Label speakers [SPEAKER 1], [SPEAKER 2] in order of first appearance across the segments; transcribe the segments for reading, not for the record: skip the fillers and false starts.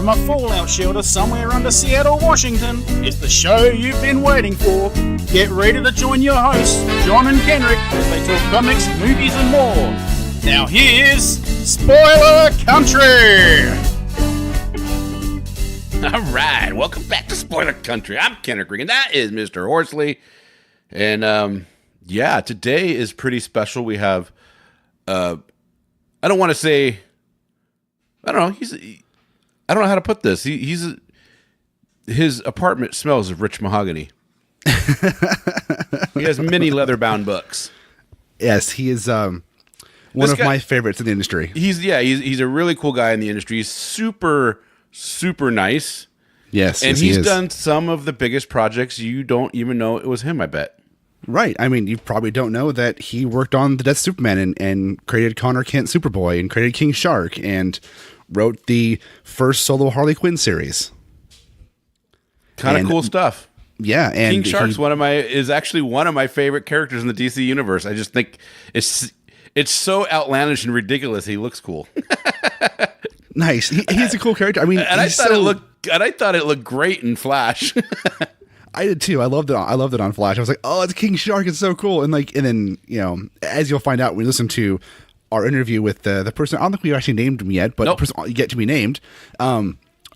[SPEAKER 1] from a fallout shelter somewhere under Seattle, Washington, it's the show you've been waiting for. Get ready to join your hosts, John and Kenric, as they talk comics, movies, and more. Now here's Spoiler Country!
[SPEAKER 2] Alright, welcome back to Spoiler Country. I'm Kenric, and that is Mr. Horsley. And, yeah, today is pretty special. We have, I don't want to say, I don't know, I don't know how to put this. His apartment smells of rich mahogany. He has many leather-bound books.
[SPEAKER 3] Yes, he is one of my favorites in the industry.
[SPEAKER 2] He's a really cool guy in the industry. He's super nice.
[SPEAKER 3] Yes,
[SPEAKER 2] and
[SPEAKER 3] he's
[SPEAKER 2] done some of the biggest projects. You don't even know it was him, I bet.
[SPEAKER 3] Right. I mean, you probably don't know that he worked on The Death Superman and created Connor Kent Superboy and created King Shark and wrote the first solo Harley Quinn series.
[SPEAKER 2] Kind of cool stuff.
[SPEAKER 3] Yeah, and
[SPEAKER 2] King Shark's is actually one of my favorite characters in the DC universe. I just think it's so outlandish and ridiculous. He looks cool.
[SPEAKER 3] Nice. He's a cool character. I mean,
[SPEAKER 2] and I thought it looked great in Flash.
[SPEAKER 3] I did too. I loved it on Flash. I was like, "Oh, it's King Shark. It's so cool." And then as you'll find out when you listen to our interview with the person, I don't think we actually named him yet, but the person yet to be named.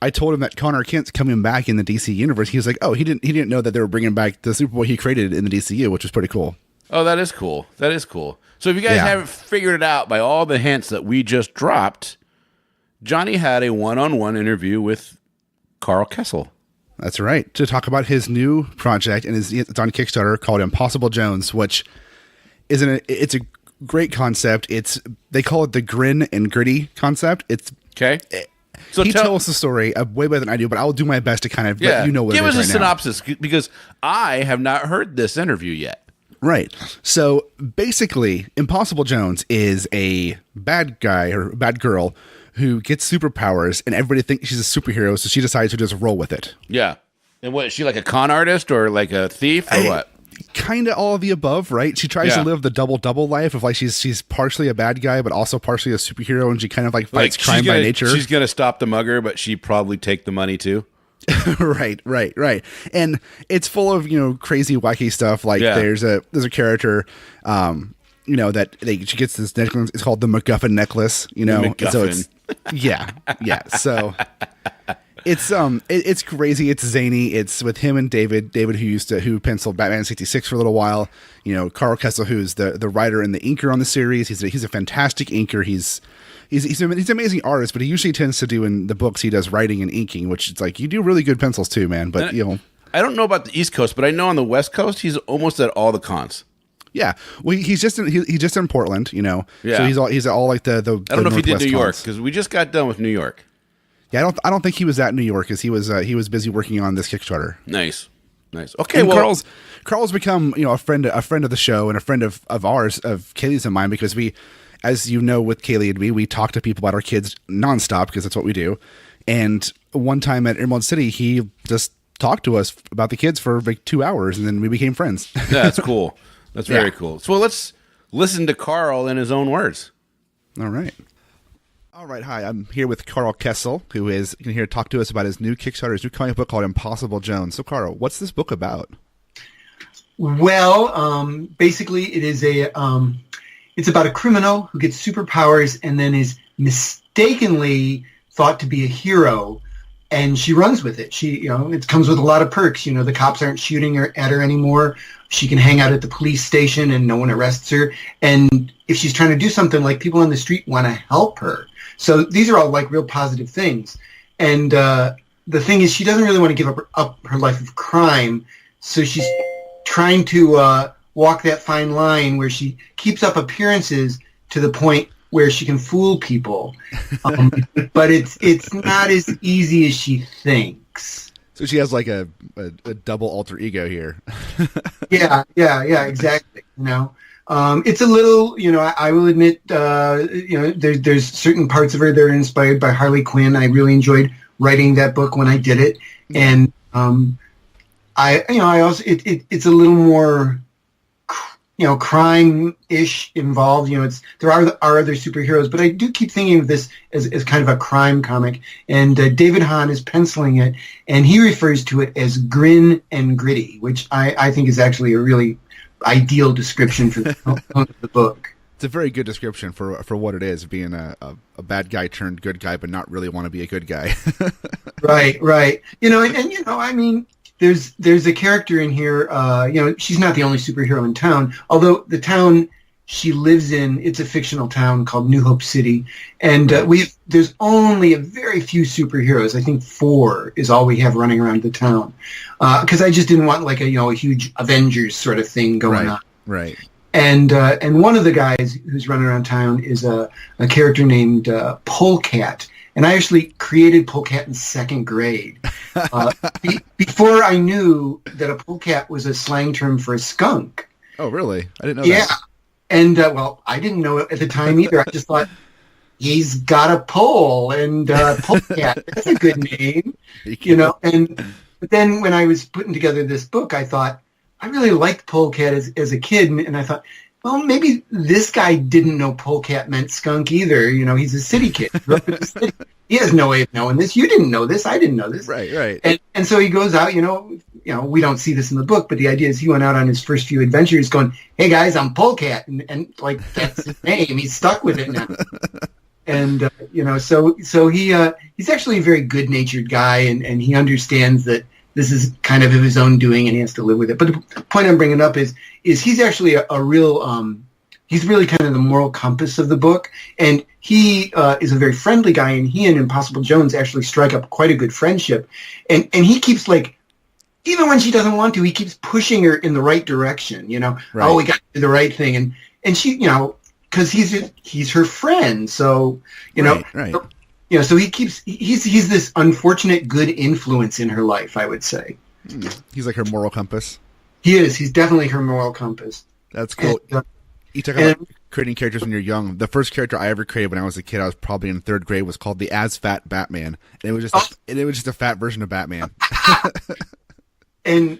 [SPEAKER 3] I told him that Connor Kent's coming back in the DC universe. He was like, "Oh, he didn't know that they were bringing back the Superboy he created in the DCU, which was pretty cool."
[SPEAKER 2] Oh, that is cool. That is cool. So if you guys haven't figured it out by all the hints that we just dropped, Johnny had a one-on-one interview with Karl Kesel.
[SPEAKER 3] That's right. To talk about his new project, and it's on Kickstarter, called Impossible Jones, which it's a great concept. They call it the grin and gritty concept. It's
[SPEAKER 2] okay.
[SPEAKER 3] So he tells the story way better than I do, but I'll do my best to kind of let you know what it is right now.
[SPEAKER 2] Give us a synopsis, because I have not heard this interview yet.
[SPEAKER 3] Right. So basically, Impossible Jones is a bad guy or bad girl who gets superpowers, and everybody thinks she's a superhero, so she decides to just roll with it.
[SPEAKER 2] Yeah. And what, is she like a con artist or like a thief or what?
[SPEAKER 3] Kind of all of the above, right? She tries to live the double life of like she's partially a bad guy, but also partially a superhero, and she kind of like fights crime by nature.
[SPEAKER 2] She's going to stop the mugger, but she'd probably take the money too.
[SPEAKER 3] Right. And it's full of, crazy, wacky stuff. Like there's a character, that she gets this necklace. It's called the MacGuffin necklace,
[SPEAKER 2] MacGuffin.
[SPEAKER 3] So it's, yeah. So it's crazy. It's zany. It's with him and David, who penciled Batman 66 for a little while. Karl Kesel, who's the writer and the inker on the series. He's a fantastic inker. He's an amazing artist, but he usually tends to do in the books, he does writing and inking, which it's like, you do really good pencils too, man. But
[SPEAKER 2] I don't know about the East Coast, but I know on the West Coast, he's almost at all the cons.
[SPEAKER 3] Yeah, well, he's just in Portland, Yeah. So he's all like the.
[SPEAKER 2] I don't know if he did New York, because we just got done with New York.
[SPEAKER 3] Yeah, I don't think he was at New York, because he was busy working on this Kickstarter.
[SPEAKER 2] Nice. Okay,
[SPEAKER 3] and Carl's become a friend of the show and a friend of ours, of Kaylee's and mine, because we, as you know, with Kaylee and me, we talk to people about our kids nonstop, because that's what we do. And one time at Emerald City, he just talked to us about the kids for like 2 hours, and then we became friends.
[SPEAKER 2] Yeah, that's cool. That's very cool. So let's listen to Karl in his own words.
[SPEAKER 3] All right. Hi, I'm here with Karl Kesel, who is here to talk to us about his new Kickstarter, his new comic book called Impossible Jones. So, Karl, what's this book about?
[SPEAKER 4] Well, basically, it is it's about a criminal who gets superpowers and then is mistakenly thought to be a hero, and she runs with it. It comes with a lot of perks. The cops aren't shooting at her anymore. She can hang out at the police station and no one arrests her. And if she's trying to do something, like, people on the street want to help her. So these are all like real positive things. And the thing is, she doesn't really want to give up her life of crime. So she's trying to walk that fine line where she keeps up appearances to the point where she can fool people. But it's not as easy as she thinks.
[SPEAKER 3] So she has like a double alter ego here.
[SPEAKER 4] Yeah, exactly. It's a little, I will admit, there's certain parts of her that are inspired by Harley Quinn. I really enjoyed writing that book when I did it, and I also it's a little more crime-ish involved. There are other superheroes, but I do keep thinking of this as kind of a crime comic. And David Hahn is penciling it, and he refers to it as grin and gritty, which I think is actually a really ideal description for the book.
[SPEAKER 3] It's a very good description for what it is, being a bad guy turned good guy, but not really want to be a good guy.
[SPEAKER 4] Right. I mean, there's a character in here. She's not the only superhero in town, although the town she lives in, it's a fictional town called New Hope City, and there's only a very few superheroes. I think 4 is all we have running around the town, because I just didn't want like a huge Avengers sort of thing going on.
[SPEAKER 3] Right.
[SPEAKER 4] And one of the guys who's running around town is a character named Polecat. And I actually created Polecat in 2nd grade. Before I knew that a polecat was a slang term for a skunk.
[SPEAKER 3] Oh, really? I didn't know
[SPEAKER 4] that.
[SPEAKER 3] Yeah.
[SPEAKER 4] And, I didn't know it at the time either. I just thought, he's got a pole, and Polecat, that's a good name. But then when I was putting together this book, I thought, I really liked Polecat as a kid, and I thought, well, maybe this guy didn't know Polecat meant skunk either. He's a city kid. Grew up in the city. He has no way of knowing this. You didn't know this. I didn't know this.
[SPEAKER 3] Right.
[SPEAKER 4] And so he goes out, we don't see this in the book, but the idea is he went out on his first few adventures going, hey, guys, I'm Polecat. And like, that's his name. He's stuck with it now. And, so he's actually a very good-natured guy, and he understands that this is kind of his own doing, and he has to live with it. But the point I'm bringing up is he's actually a real he's really kind of the moral compass of the book, and he is a very friendly guy, and he and Impossible Jones actually strike up quite a good friendship, and he keeps like, even when she doesn't want to, he keeps pushing her in the right direction. Right. Oh, we got to do the right thing, and she, because he's her friend, so
[SPEAKER 3] right.
[SPEAKER 4] So he's this unfortunate good influence in her life, I would say.
[SPEAKER 3] He's like her moral compass.
[SPEAKER 4] He is. He's definitely her moral compass.
[SPEAKER 3] That's cool. You talk about creating characters when you're young. The first character I ever created when I was a kid, I was probably in 3rd grade, was called the As Fat Batman, and it was just a fat version of Batman.
[SPEAKER 4] And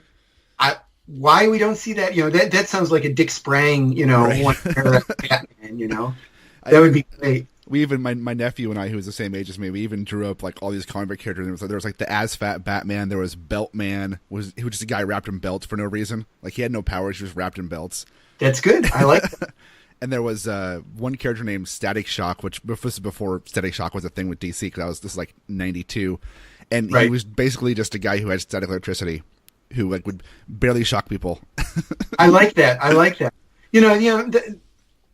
[SPEAKER 4] why we don't see that? That sounds like a Dick Sprang,
[SPEAKER 3] right.
[SPEAKER 4] One era Batman. That would be great.
[SPEAKER 3] We even, my nephew and I, who was the same age as me, we even drew up like all these comic book characters. There was like the As Fat Batman. There was Belt Man, he was just a guy wrapped in belts for no reason. Like he had no powers, he was wrapped in belts.
[SPEAKER 4] That's good. I like that.
[SPEAKER 3] And there was one character named Static Shock, which this is before Static Shock was a thing with DC, because this is like 92, and He was basically just a guy who had static electricity, who like would barely shock people.
[SPEAKER 4] I like that.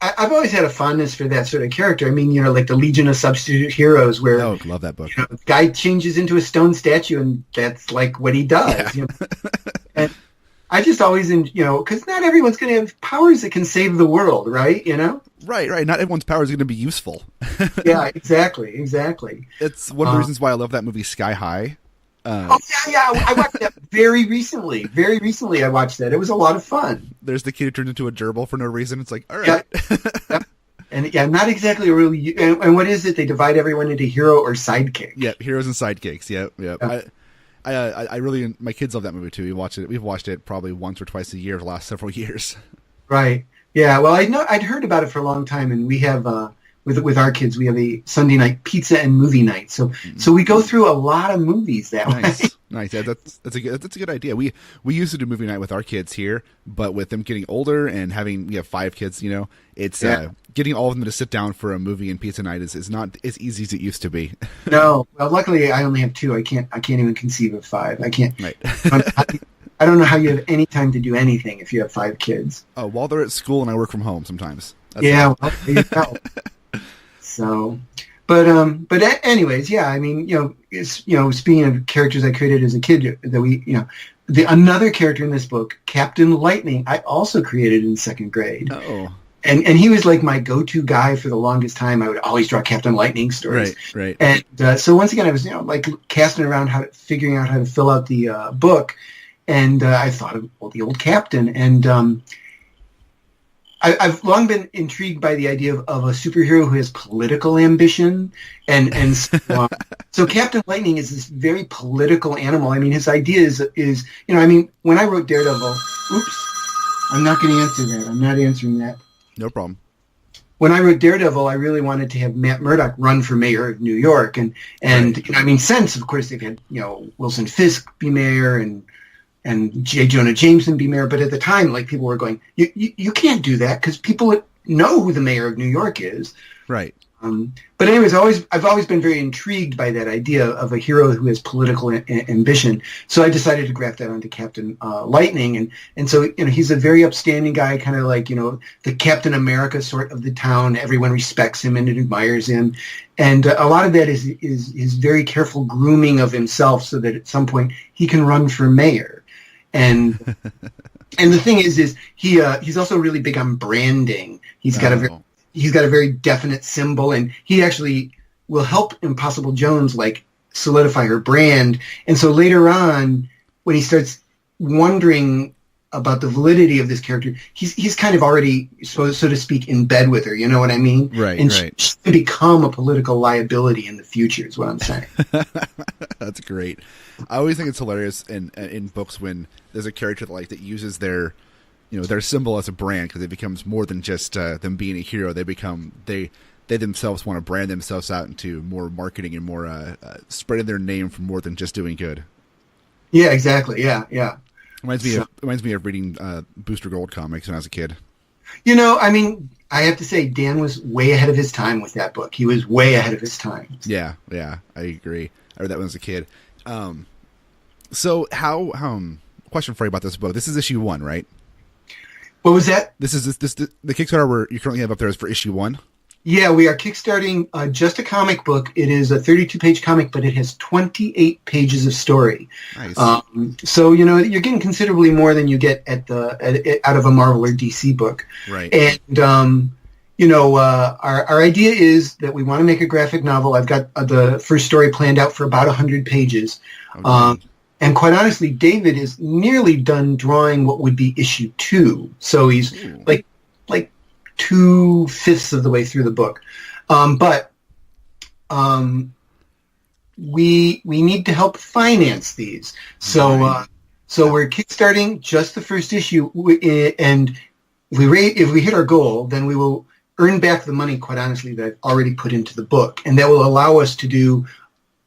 [SPEAKER 4] I've always had a fondness for that sort of character. I mean, like the Legion of Substitute Heroes, where
[SPEAKER 3] love that book.
[SPEAKER 4] The guy changes into a stone statue, and that's like what he does.
[SPEAKER 3] Yeah.
[SPEAKER 4] And I just always, because not everyone's going to have powers that can save the world, right?
[SPEAKER 3] Right. Not everyone's power is going to be useful.
[SPEAKER 4] Yeah, exactly.
[SPEAKER 3] It's one of the reasons why I love that movie Sky High.
[SPEAKER 4] I watched that very recently. I watched that. It was a lot of fun.
[SPEAKER 3] There's the kid who turns into a gerbil for no reason. It's like, all right.
[SPEAKER 4] Yeah. And not exactly a really. And what is it? They divide everyone into hero or sidekick.
[SPEAKER 3] Yep, heroes and sidekicks. Yep. I really, my kids love that movie too. We've watched it probably once or twice a year the last several years.
[SPEAKER 4] Right. Yeah. Well, I'd heard about it for a long time, and we have with our kids, we have a Sunday night pizza and movie night. So we go through a lot of movies that way.
[SPEAKER 3] Nice. Yeah, that's a good idea. We used to do movie night with our kids here, but with them getting older and we have 5 kids, it's getting all of them to sit down for a movie and pizza night is not as easy as it used to be.
[SPEAKER 4] No. Well, luckily I only have 2. I can't even conceive of 5. I can't.
[SPEAKER 3] Right.
[SPEAKER 4] I don't know how you have any time to do anything if you have 5 kids.
[SPEAKER 3] Oh, while they're at school and I work from home sometimes.
[SPEAKER 4] Well, there you go. So, but anyways, yeah. I mean, speaking of characters I created as a kid, that another character in this book, Captain Lightning, I also created in 2nd grade.
[SPEAKER 3] Oh.
[SPEAKER 4] And he was like my go-to guy for the longest time. I would always draw Captain Lightning stories.
[SPEAKER 3] Right.
[SPEAKER 4] And so once again, I was like casting around figuring out how to fill out the book, and I thought of the old Captain, and I've long been intrigued by the idea of a superhero who has political ambition, and so Captain Lightning is this very political animal. I mean, his idea is when I wrote Daredevil, I'm not going to answer that. I'm not answering that.
[SPEAKER 3] No problem.
[SPEAKER 4] When I wrote Daredevil, I really wanted to have Matt Murdock run for mayor of New York, and
[SPEAKER 3] Right.
[SPEAKER 4] you know, I mean, since of course they've had Wilson Fisk be mayor and J. Jonah Jameson be mayor, but at the time, like people were going, you can't do that because people know who the mayor of New York is.
[SPEAKER 3] Right.
[SPEAKER 4] But anyways, I've always been very intrigued by that idea of a hero who has political ambition. So I decided to graft that onto Captain Lightning, and so he's a very upstanding guy, kind of like the Captain America sort of the town. Everyone respects him and admires him, and a lot of that is his very careful grooming of himself, so that at some point he can run for mayor. And the thing is he's also really big on branding. He's got a very definite symbol, and he actually will help Impossible Jones solidify her brand. And so later on, when he starts wondering about the validity of this character, he's kind of already, so to speak, in bed with her. You know what I mean?
[SPEAKER 3] Right.
[SPEAKER 4] And
[SPEAKER 3] right.
[SPEAKER 4] she can become a political liability in the future. Is what I'm saying.
[SPEAKER 3] That's great. I always think it's hilarious in books when there's a character that uses their symbol as a brand, because it becomes more than just them being a hero. They themselves want to brand themselves out into more marketing and more spreading their name for more than just doing good.
[SPEAKER 4] Yeah, exactly. Yeah.
[SPEAKER 3] Reminds me of reading Booster Gold comics when I was a kid.
[SPEAKER 4] I mean, I have to say, Dan was way ahead of his time with that book. He was way ahead of his time.
[SPEAKER 3] Yeah, I agree. I read that when I was a kid. So how question for you about this book. This is issue 1, right?
[SPEAKER 4] What was that?
[SPEAKER 3] This the Kickstarter you currently have up there is for issue 1?
[SPEAKER 4] Yeah, we are kickstarting just a comic book. It is a 32-page comic, but it has 28 pages of story.
[SPEAKER 3] Nice.
[SPEAKER 4] So you're getting considerably more than you get out of a Marvel or DC book.
[SPEAKER 3] Right.
[SPEAKER 4] And our idea is that we want to make a graphic novel. I've got the first story planned out for about 100 pages.
[SPEAKER 3] Okay.
[SPEAKER 4] And quite honestly, David is nearly done drawing what would be issue 2. So he's like 2/5 of the way through the book. But we need to help finance these. So we're kickstarting just the first issue, and if we hit our goal, then we will earn back the money, quite honestly, that I've already put into the book, and that will allow us to do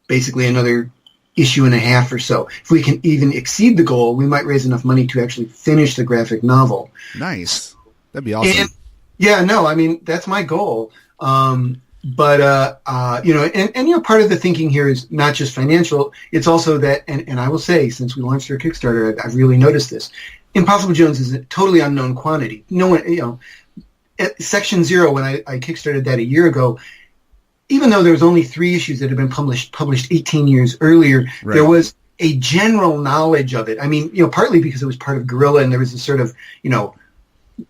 [SPEAKER 4] basically another issue and a half or so. If we can even exceed the goal, we might raise enough money to actually finish the graphic novel.
[SPEAKER 3] Nice. That'd be awesome.
[SPEAKER 4] I mean, that's my goal. But part of the thinking here is not just financial. It's also that, and I will say, since we launched our Kickstarter, I've really noticed this. Impossible Jones is a totally unknown quantity. No one, at Section 0, when I Kickstarted that a year ago, even though there was only 3 issues that had been published 18 years earlier,
[SPEAKER 3] right.
[SPEAKER 4] There was a general knowledge of it. I mean, partly because it was part of Guerrilla, and there was a sort of,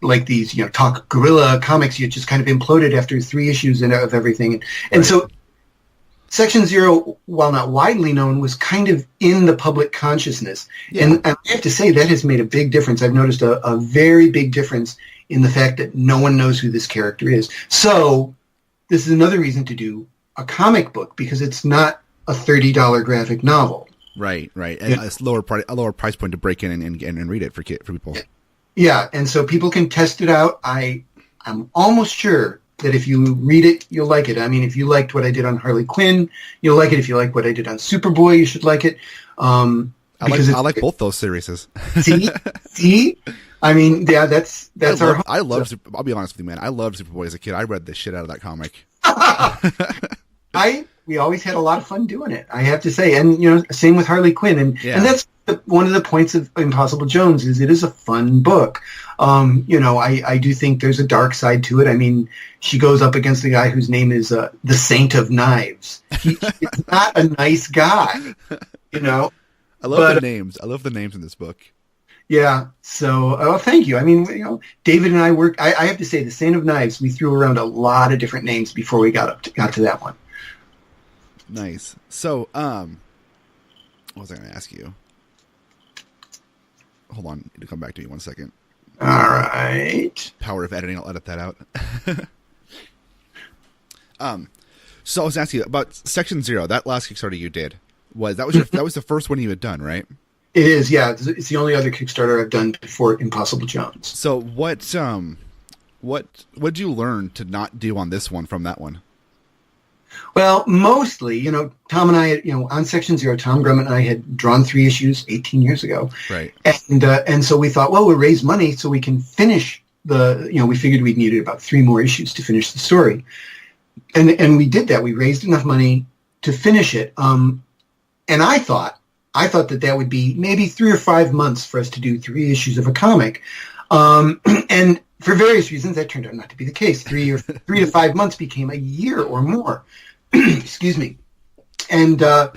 [SPEAKER 4] like these, talk Guerrilla comics, you just kind of imploded after 3 issues of everything. And so Section 0, while not widely known, was kind of in the public consciousness. Yeah. And I have to say that has made a big difference. I've noticed a very big difference in the fact that no one knows who this character is. So this is another reason to do a comic book, because it's not a $30 graphic novel. Right. And
[SPEAKER 3] it's a lower price point to break in and read it for people.
[SPEAKER 4] Yeah, and so people can test it out. I'm almost sure that if you read it, you'll like it. I mean, if you liked what I did on Harley Quinn, you'll like it. If you like what I did on Superboy, you should like it.
[SPEAKER 3] I like both those series.
[SPEAKER 4] See? I mean, yeah, that's
[SPEAKER 3] I'll be honest with you, man. I loved Superboy as a kid. I read the shit out of that comic.
[SPEAKER 4] We always had a lot of fun doing it, I have to say. And, same with Harley Quinn. And that's one of the points of Impossible Jones is it is a fun book. I do think there's a dark side to it. I mean, she goes up against a guy whose name is the Saint of Knives. He's not a nice guy,
[SPEAKER 3] I love the names. I love the names in this book.
[SPEAKER 4] Yeah. So, thank you. I mean, David and I worked. I have to say, the Saint of Knives. We threw around a lot of different names before we got to that one.
[SPEAKER 3] Nice. So, what was I going to ask you? Hold on, I need to come back to you 1 second.
[SPEAKER 4] All right.
[SPEAKER 3] Power of editing. I'll edit that out. So I was asking you about Section 0. That last Kickstarter you did that was the first one you had done, right?
[SPEAKER 4] It is, yeah. It's the only other Kickstarter I've done before Impossible Jones.
[SPEAKER 3] So what did you learn to not do on this one from that one?
[SPEAKER 4] Well, mostly, Tom and I, on Section Zero, Tom Grummett and I had drawn 3 issues 18 years ago.
[SPEAKER 3] Right.
[SPEAKER 4] And so we thought, well, we'll raise money so we can finish we figured we needed about 3 more issues to finish the story. And we did that. We raised enough money to finish it. And I thought that would be maybe 3 or 5 months for us to do 3 issues of a comic. And for various reasons, that turned out not to be the case. 3 to 5 months became a year or more. Excuse me. And I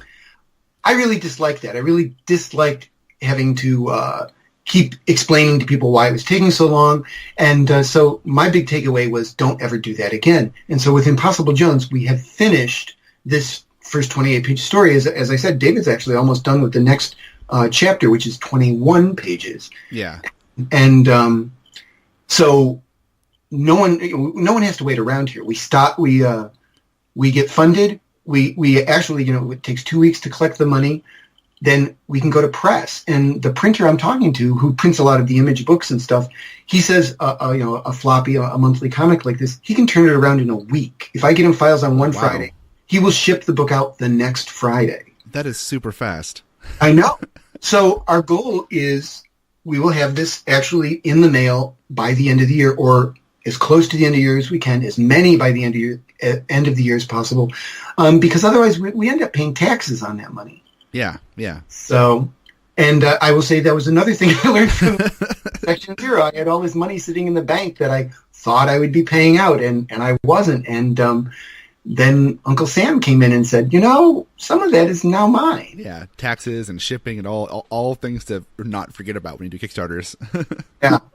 [SPEAKER 4] really disliked that. I really disliked having to keep explaining to people why it was taking so long. And so my big takeaway was don't ever do that again. And so with Impossible Jones, we have finished this first 28-page story. As I said, David's actually almost done with the next chapter, which is 21 pages.
[SPEAKER 3] Yeah.
[SPEAKER 4] And so no one has to wait around here. We get funded. We actually, it takes 2 weeks to collect the money. Then we can go to press. And the printer I'm talking to, who prints a lot of the Image books and stuff, he says, a floppy, a monthly comic like this, he can turn it around in a week. If I get him files on one Friday, he will ship the book out the next Friday.
[SPEAKER 3] That is super fast.
[SPEAKER 4] I know. So our goal is we will have this actually in the mail by the end of the year, or as close to the end of the year as we can, as many by the end of the year as possible, because otherwise we end up paying taxes on that money.
[SPEAKER 3] Yeah, yeah.
[SPEAKER 4] So, and I will say that was another thing I learned from Section Zero. I had all this money sitting in the bank that I thought I would be paying out, and I wasn't. And then Uncle Sam came in and said, some of that is now mine.
[SPEAKER 3] Yeah, taxes and shipping and all things to not forget about when you do Kickstarters.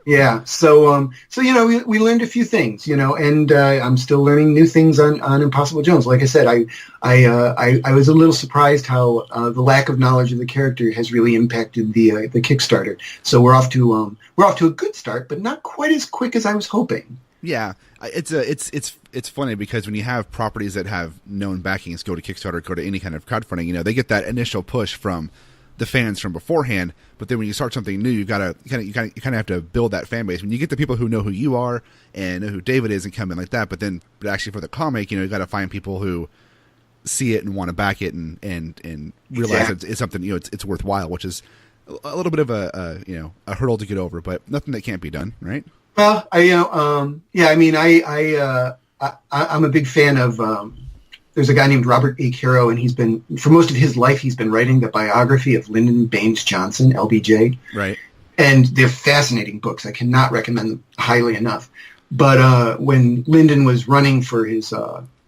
[SPEAKER 4] Yeah. So we learned a few things, and I'm still learning new things on Impossible Jones. Like I said, I was a little surprised how the lack of knowledge of the character has really impacted the Kickstarter. So we're off to a good start, but not quite as quick as I was hoping.
[SPEAKER 3] Yeah, it's funny because when you have properties that have known backings go to Kickstarter, go to any kind of crowdfunding, they get that initial push from the fans from beforehand. But then when you start something new, you kind of have to build that fan base. When you get the people who know who you are and know who David is and come in like that, but actually for the comic, you got to find people who see it and want to back it and realize it's something it's worthwhile, which is a little bit of a hurdle to get over, but nothing that can't be done, right?
[SPEAKER 4] Well, I'm a big fan of, there's a guy named Robert A. Caro, and for most of his life, he's been writing the biography of Lyndon Baines Johnson, LBJ.
[SPEAKER 3] Right.
[SPEAKER 4] And they're fascinating books. I cannot recommend them highly enough. But when Lyndon was running for his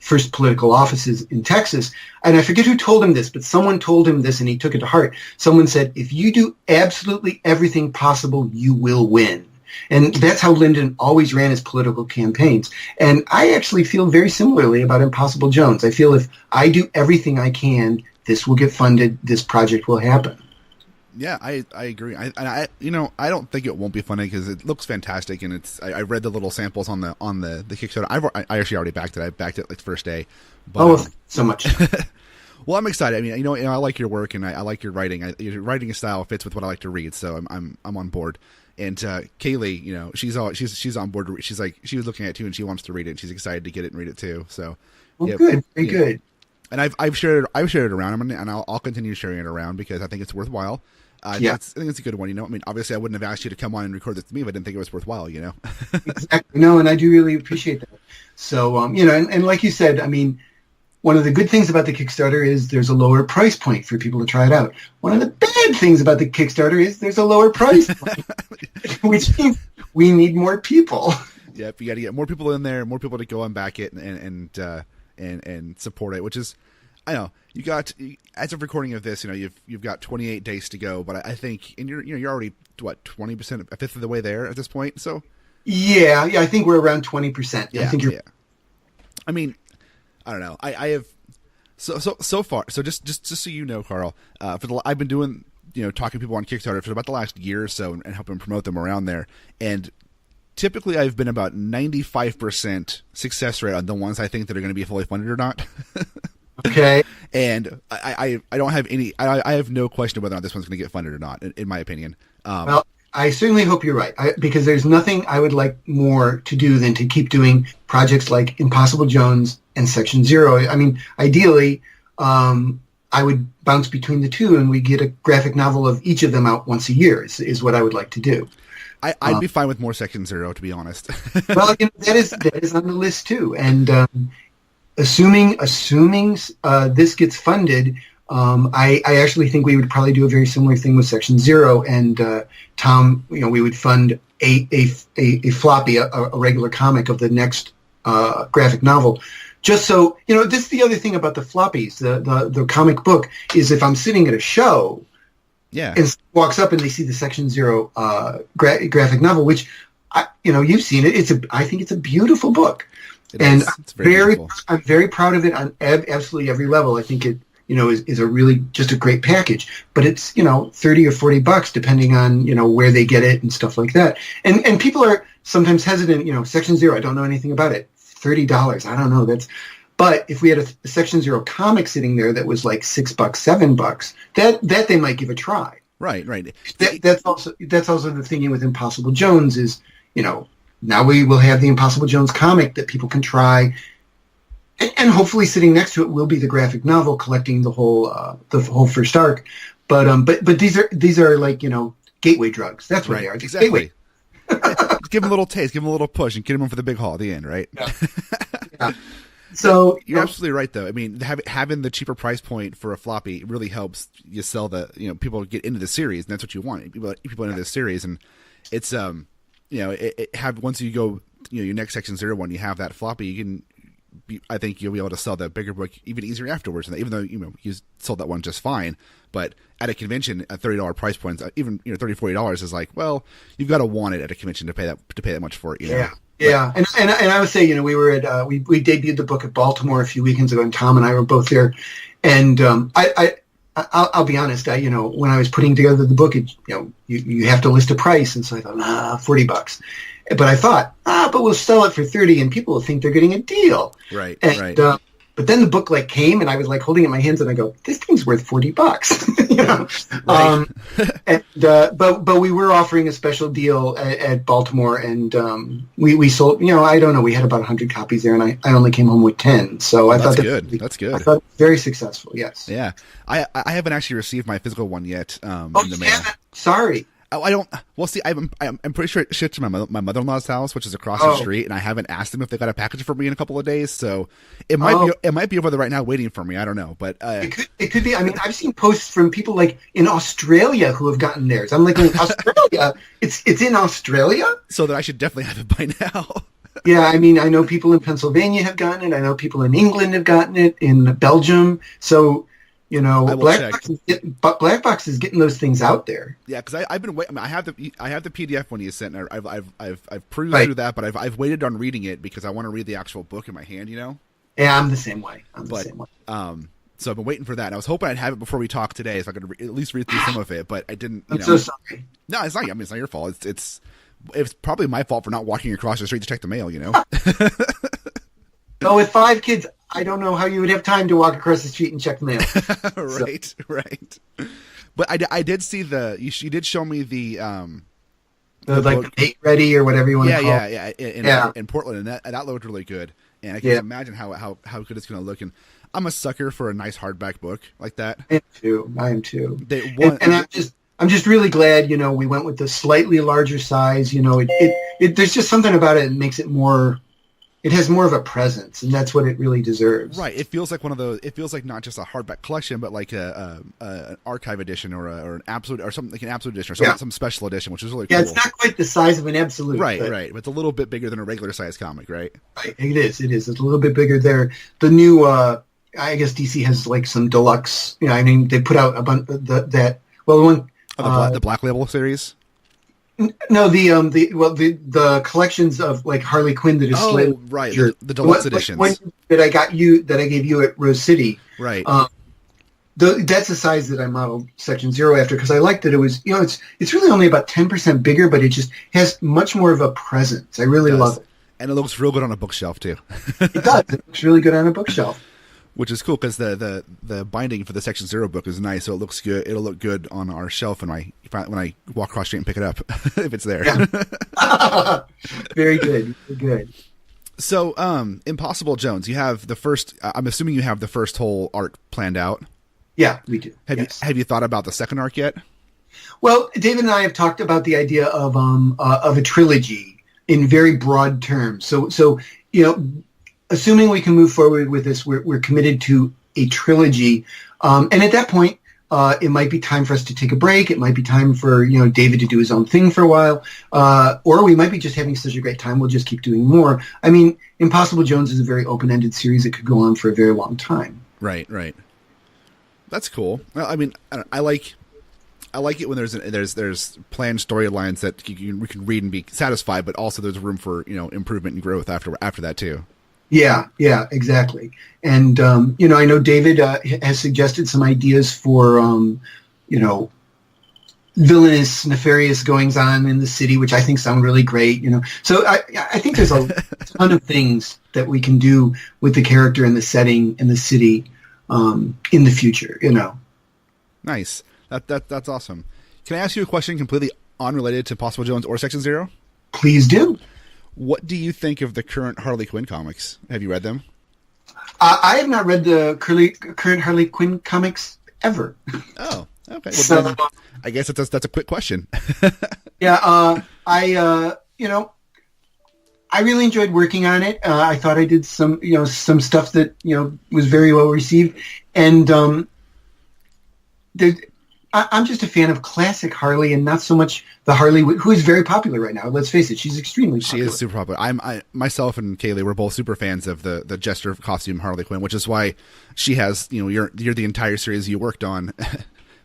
[SPEAKER 4] first political offices in Texas, and I forget who told him this, but someone told him this and he took it to heart. Someone said, if you do absolutely everything possible, you will win. And that's how Lyndon always ran his political campaigns. And I actually feel very similarly about Impossible Jones. I feel if I do everything I can, this will get funded, this project will happen.
[SPEAKER 3] Yeah, I agree. I don't think it won't be funny because it looks fantastic, and I read the little samples on the Kickstarter. I actually already backed it. I backed it like the first day. But,
[SPEAKER 4] so much.
[SPEAKER 3] Well, I'm excited. I mean, I like your work and I like your writing. Your writing style fits with what I like to read, so I'm on board. And Kaylee, she's on board. She's like, she was looking at it too, and she wants to read it. And she's excited to get it and read it too. So,
[SPEAKER 4] good, very good.
[SPEAKER 3] And I've shared it around, and I'll continue sharing it around because I think it's worthwhile. I think it's a good one. I mean, obviously, I wouldn't have asked you to come on and record this to me if I didn't think it was worthwhile.
[SPEAKER 4] Exactly. No, and I do really appreciate that. So, and like you said, I mean, one of the good things about the Kickstarter is there's a lower price point for people to try it out. One of the bad things about the Kickstarter is there's a lower price point, which means we need more people.
[SPEAKER 3] Yep, you got to get more people in there, more people to go and back it and support it. Which is, I know you got, as of recording of this, you've got 28 days to go, but I think, and you're already 20%, a fifth of the way there at this point. So
[SPEAKER 4] yeah, I think we're around 20%.
[SPEAKER 3] Yeah,
[SPEAKER 4] I think you're.
[SPEAKER 3] Yeah. I mean, I don't know. I have so far. So just so you know, Karl, I've been doing talking to people on Kickstarter for about the last year or so and helping promote them around there. And typically, I've been about 95% success rate on the ones I think that are going to be fully funded or not.
[SPEAKER 4] Okay.
[SPEAKER 3] And I don't have any. I have no question whether or not this one's going to get funded or not. In my opinion.
[SPEAKER 4] Well, I certainly hope you're right, because there's nothing I would like more to do than to keep doing projects like Impossible Jones and Section Zero. I mean, ideally, I would bounce between the two, and we get a graphic novel of each of them out once a year. Is what I would like to do.
[SPEAKER 3] I'd be fine with more Section Zero, to be honest.
[SPEAKER 4] Well, that is on the list too, and assuming this gets funded. I actually think we would probably do a very similar thing with Section Zero, and Tom, we would fund a floppy, a regular comic of the next graphic novel, just so this is the other thing about the floppies, the comic book is if I'm sitting at a show, and someone walks up and they see the Section Zero graphic novel, which you've seen it. I think it's a beautiful book, it's I'm very proud of it on absolutely every level. I think it. Is a really just a great package, but it's, $30 or $40 depending on, where they get it and stuff like that. And people are sometimes hesitant, Section Zero, I don't know anything about it. $30, I don't know. But if we had a Section Zero comic sitting there that was like $6, $7, that they might give a try.
[SPEAKER 3] Right.
[SPEAKER 4] That's also the thing with Impossible Jones is, now we will have the Impossible Jones comic that people can try. And hopefully, sitting next to it will be the graphic novel collecting the whole first arc. But these are like gateway drugs. That's what they are.
[SPEAKER 3] Exactly. Give them a little taste, give them a little push, and get them in for the big haul at the end, right?
[SPEAKER 4] Yeah. So
[SPEAKER 3] you're absolutely right, though. I mean, having the cheaper price point for a floppy really helps you sell people get into the series, and that's what you want. People into this series, and it's once you go your next Section Zero one, you have that floppy, you can. I think you'll be able to sell that bigger book even easier afterwards. And even though you sold that one just fine, but at a convention, at $30 price points, even $30-$40 is like, well, you've got to want it at a convention to pay that much for it.
[SPEAKER 4] Yeah. And I would say we were at we debuted the book at Baltimore a few weekends ago, and Tom and I were both there. And I'll be honest, when I was putting together the book, you have to list a price, and so I thought $40. But I thought, but we'll sell it for $30, and people will think they're getting a deal.
[SPEAKER 3] Right.
[SPEAKER 4] But then the book came, and I was holding it in my hands, and I go, this thing's worth $40.
[SPEAKER 3] Right.
[SPEAKER 4] But we were offering a special deal at Baltimore, and we sold. I don't know. We had about 100 copies there, and I only came home with 10. So I thought
[SPEAKER 3] that's good.
[SPEAKER 4] I thought very successful. Yes.
[SPEAKER 3] Yeah. I haven't actually received my physical one yet. In the mail.
[SPEAKER 4] Sorry.
[SPEAKER 3] I don't. Well, see, I'm pretty sure it shipped to my mother-in-law's house, which is across the street, and I haven't asked them if they got a package for me in a couple of days. So it might be over there right now, waiting for me. I don't know, but
[SPEAKER 4] it could be. I mean, I've seen posts from people in Australia who have gotten theirs. I'm like, in Australia, it's in Australia,
[SPEAKER 3] so that I should definitely have it by now.
[SPEAKER 4] Yeah, I mean, I know people in Pennsylvania have gotten it. I know people in England have gotten it, in Belgium. So. Black Box is getting those things out there.
[SPEAKER 3] Yeah, because I've been waiting. I have the PDF one you sent, and I've perused through that, but I've waited on reading it because I want to read the actual book in my hand. Yeah,
[SPEAKER 4] I'm the same way.
[SPEAKER 3] So I've been waiting for that. And I was hoping I'd have it before we talk today, so I could at least read through some of it. But I didn't.
[SPEAKER 4] I'm so sorry.
[SPEAKER 3] No, it's not. I mean, it's not your fault. It's probably my fault for not walking across the street to check the mail.
[SPEAKER 4] So with 5 kids, I don't know how you would have time to walk across the street and check the mail.
[SPEAKER 3] Right. But I did see you did show me the
[SPEAKER 4] the Make Ready or whatever you want to call it.
[SPEAKER 3] Yeah. In Portland, and that looked really good. And I can imagine how good it's going to look. And I'm a sucker for a nice hardback book like that.
[SPEAKER 4] I am too. I'm just really glad, we went with the slightly larger size. There's just something about it that makes it more. It has more of a presence, and that's what it really deserves.
[SPEAKER 3] Right. It feels like one of those. It feels like not just a hardback collection, but like an archive edition or an absolute or something like an absolute edition or some special edition, which is really cool.
[SPEAKER 4] Yeah, it's not quite the size of an absolute.
[SPEAKER 3] Right. But it's a little bit bigger than a regular size comic, right?
[SPEAKER 4] Right. It is. It's a little bit bigger there. The new, I guess DC has some deluxe. I mean, they put out a bunch the one.
[SPEAKER 3] The Black Label series.
[SPEAKER 4] No, the collections of Harley Quinn that is
[SPEAKER 3] right, the deluxe editions
[SPEAKER 4] that I gave you at Rose City,
[SPEAKER 3] right.
[SPEAKER 4] That's the size that I modeled Section Zero after because I liked that it was it's really only about 10% bigger, but it just has much more of a presence. I really love it,
[SPEAKER 3] and it looks real good on a bookshelf too.
[SPEAKER 4] It does. It looks really good on a bookshelf.
[SPEAKER 3] Which is cool because the binding for the Section Zero book is nice, so it looks good. It'll look good on our shelf when I walk across the street and pick it up if it's there.
[SPEAKER 4] Yeah. Very good. Very good.
[SPEAKER 3] So, Impossible Jones, you have the first. I'm assuming you have the first whole arc planned out.
[SPEAKER 4] Yeah, we do.
[SPEAKER 3] Have you thought about the second arc yet?
[SPEAKER 4] Well, David and I have talked about the idea of a trilogy in very broad terms. So assuming we can move forward with this, we're committed to a trilogy. And at that point, it might be time for us to take a break. It might be time for David to do his own thing for a while, or we might be just having such a great time we'll just keep doing more. I mean, Impossible Jones is a very open-ended series that could go on for a very long time.
[SPEAKER 3] Right. That's cool. Well, I mean, I like it when there's planned storylines that we can read and be satisfied, but also there's room for improvement and growth after that too.
[SPEAKER 4] Yeah, exactly. And I know David has suggested some ideas for villainous, nefarious goings on in the city, which I think sound really great. So I think there's a ton of things that we can do with the character and the setting and the city in the future.
[SPEAKER 3] Nice. That's awesome. Can I ask you a question completely unrelated to Possible Jones or Section Zero?
[SPEAKER 4] Please do.
[SPEAKER 3] What do you think of the current Harley Quinn comics? Have you read them?
[SPEAKER 4] I have not read the current Harley Quinn comics ever.
[SPEAKER 3] Oh, okay. Well, then, I guess that's a quick question.
[SPEAKER 4] Yeah, I really enjoyed working on it. I thought I did some stuff that was very well received, and I'm just a fan of classic Harley and not so much the Harley who is very popular right now. Let's face it, she's extremely popular.
[SPEAKER 3] She is super popular. I myself and Kaylee were both super fans of the Jester costume Harley Quinn, which is why she has you're the entire series you worked on.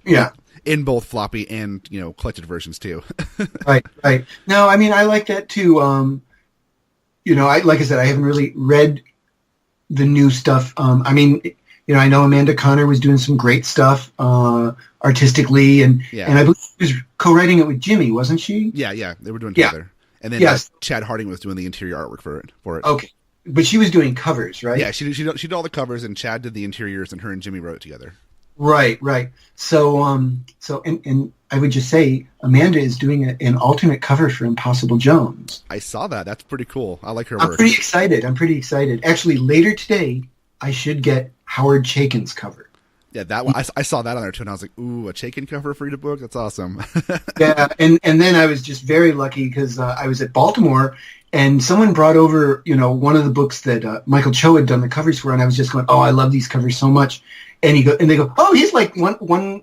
[SPEAKER 4] Yeah.
[SPEAKER 3] In both floppy and collected versions too.
[SPEAKER 4] Right. No, I mean I like that too. Like I said, I haven't really read the new stuff. I mean, I know Amanda Conner was doing some great stuff artistically, and I believe she was co-writing it with Jimmy, wasn't she?
[SPEAKER 3] Yeah, they were doing together. And then Chad Harding was doing the interior artwork for it.
[SPEAKER 4] Okay, but she was doing covers, right?
[SPEAKER 3] Yeah, she did all the covers, and Chad did the interiors, and her and Jimmy wrote it together.
[SPEAKER 4] Right. So and I would just say Amanda is doing an alternate cover for Impossible Jones.
[SPEAKER 3] I saw that. That's pretty cool. I like her
[SPEAKER 4] I'm
[SPEAKER 3] work.
[SPEAKER 4] pretty excited. Actually, later today, I should get Howard Chaykin's cover.
[SPEAKER 3] Yeah, that one. I saw that on there too, and I was like, "Ooh, a Chaykin cover for the book? That's awesome."
[SPEAKER 4] Yeah, and then I was just very lucky because I was at Baltimore, and someone brought over one of the books that Michael Cho had done the covers for, and I was just going, "Oh, I love these covers so much." And they go, "Oh, he's like one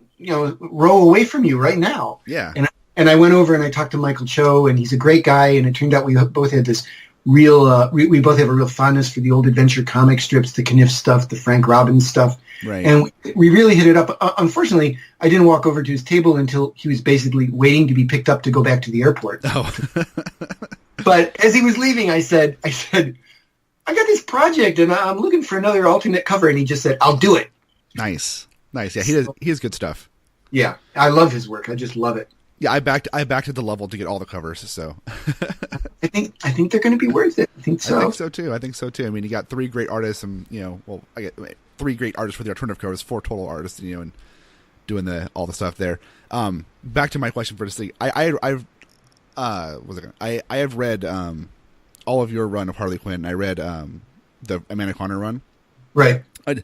[SPEAKER 4] row away from you right now."
[SPEAKER 3] Yeah,
[SPEAKER 4] and I went over and I talked to Michael Cho, and he's a great guy, and it turned out we both had this real we both have a real fondness for the old adventure comic strips, the Kniff stuff, the Frank Robbins stuff.
[SPEAKER 3] Right.
[SPEAKER 4] And we really hit it up. Unfortunately, I didn't walk over to his table until he was basically waiting to be picked up to go back to the airport.
[SPEAKER 3] Oh.
[SPEAKER 4] But as he was leaving, I said, I got this project and I'm looking for another alternate cover. And he just said, I'll do it.
[SPEAKER 3] Nice. Yeah, he has good stuff.
[SPEAKER 4] Yeah, I love his work. I just love it.
[SPEAKER 3] Yeah, I backed at the level to get all the covers, so
[SPEAKER 4] I think they're going to be worth it. I think so.
[SPEAKER 3] I think so too. I mean, you got three great artists, and I get three great artists for the alternative covers, four total artists, and doing all the stuff there. Back to my question for this thing. I have read all of your run of Harley Quinn. I read the Amanda Conner run.
[SPEAKER 4] Right.
[SPEAKER 3] I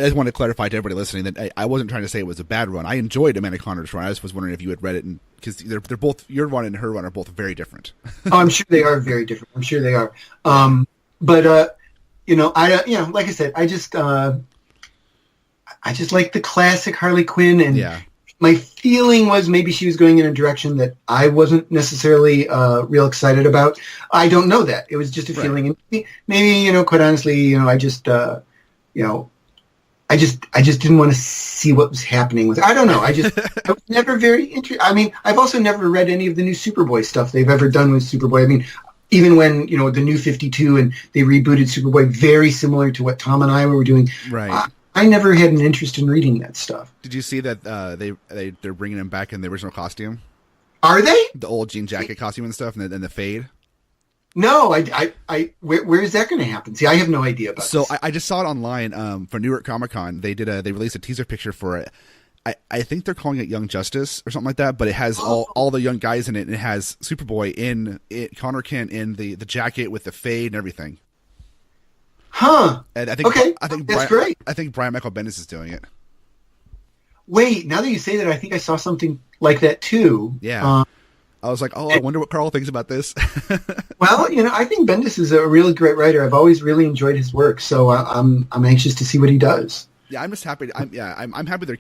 [SPEAKER 3] just want to clarify to everybody listening that I wasn't trying to say it was a bad run. I enjoyed Amanda Conner's run. I just was wondering if you had read it, because they're both, your run and her run are both very different.
[SPEAKER 4] Oh, I'm sure they are very different. I'm sure they are. But like I said, I just like the classic Harley Quinn, and my feeling was maybe she was going in a direction that I wasn't necessarily real excited about. I don't know that. It was just a feeling, and maybe quite honestly, I just didn't want to see what was happening with it. I don't know. I was never very interested. I mean, I've also never read any of the new Superboy stuff they've ever done with Superboy. I mean, even when, the new 52 and they rebooted Superboy, very similar to what Tom and I were doing.
[SPEAKER 3] Right.
[SPEAKER 4] I never had an interest in reading that stuff.
[SPEAKER 3] Did you see that they're bringing him back in the original costume?
[SPEAKER 4] Are they?
[SPEAKER 3] The old jean jacket costume and stuff, and the fade?
[SPEAKER 4] No, where is that going to happen? See, I have no idea about
[SPEAKER 3] So
[SPEAKER 4] this.
[SPEAKER 3] I just saw it online for New York Comic Con. They released a teaser picture for it. I think they're calling it Young Justice or something like that, but it has all the young guys in it, and it has Superboy in it, Connor Kent in the jacket with the fade and everything.
[SPEAKER 4] Huh.
[SPEAKER 3] And I think
[SPEAKER 4] that's
[SPEAKER 3] Brian,
[SPEAKER 4] great.
[SPEAKER 3] I think Brian Michael Bendis is doing it.
[SPEAKER 4] Wait, now that you say that, I think I saw something like that too.
[SPEAKER 3] Yeah. I was like, I wonder what Karl thinks about this.
[SPEAKER 4] Well, I think Bendis is a really great writer. I've always really enjoyed his work, so I'm anxious to see what he does.
[SPEAKER 3] Yeah, I'm just happy. I'm happy they're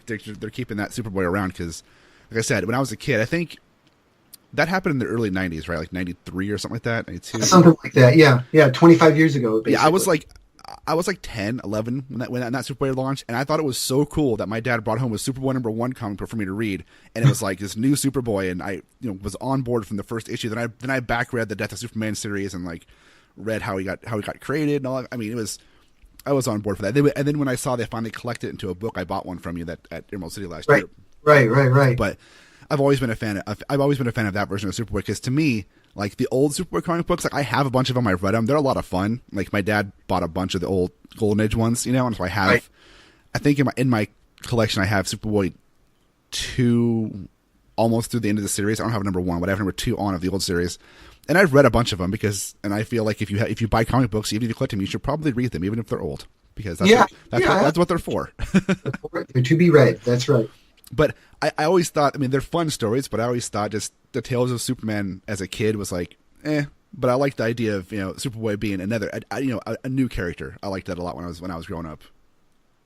[SPEAKER 3] keeping that Superboy around because, like I said, when I was a kid, I think that happened in the early '90s, right? Like '93 or something like that. '92,
[SPEAKER 4] something like that. Yeah, 25 years ago. Basically.
[SPEAKER 3] Yeah, I was like 10, 11 when that Superboy launched, and I thought it was so cool that my dad brought home a Superboy #1 comic book for me to read, and it was like this new Superboy, and I was on board from the first issue. Then I back read the Death of Superman series and like read how he got created and all that. I mean, I was on board for that. And then when I saw they finally collected it into a book, I bought one from you at Emerald City last year.
[SPEAKER 4] Right.
[SPEAKER 3] But I've always been a fan of that version of Superboy because to me, like the old Superboy comic books, like I have a bunch of them. I've read them. They're a lot of fun. Like my dad bought a bunch of the old Golden Age ones, and so I have. Right. I think in my collection I have Superboy 2 almost through the end of the series. I don't have #1, but I have #2 on of the old series. And I've read a bunch of them and I feel like if you buy comic books, even if you collect them, you should probably read them, even if they're old, because that's what they're for.
[SPEAKER 4] They're to be read. That's right.
[SPEAKER 3] But I always thought, I mean, they're fun stories, but I always thought just the Tales of Superman as a kid was like, But I liked the idea of Superboy being a new character. I liked that a lot when I was growing up.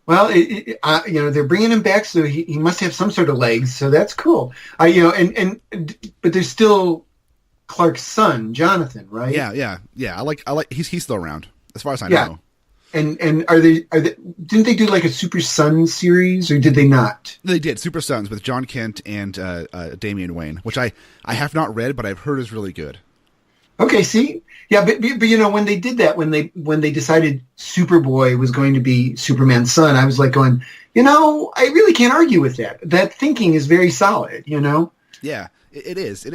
[SPEAKER 4] Well, they're bringing him back, so he must have some sort of legs. So that's cool. But there's still Clark's son, Jonathan, right?
[SPEAKER 3] Yeah. I like. He's still around, as far as I know.
[SPEAKER 4] And didn't they do like a Super Son series, or did they not?
[SPEAKER 3] They did Super Sons with John Kent and Damian Wayne, which I have not read, but I've heard is really good.
[SPEAKER 4] Okay, see, yeah, but when they did that, when they decided Superboy was going to be Superman's son, I was like going, I really can't argue with that. That thinking is very solid,
[SPEAKER 3] Yeah, it is,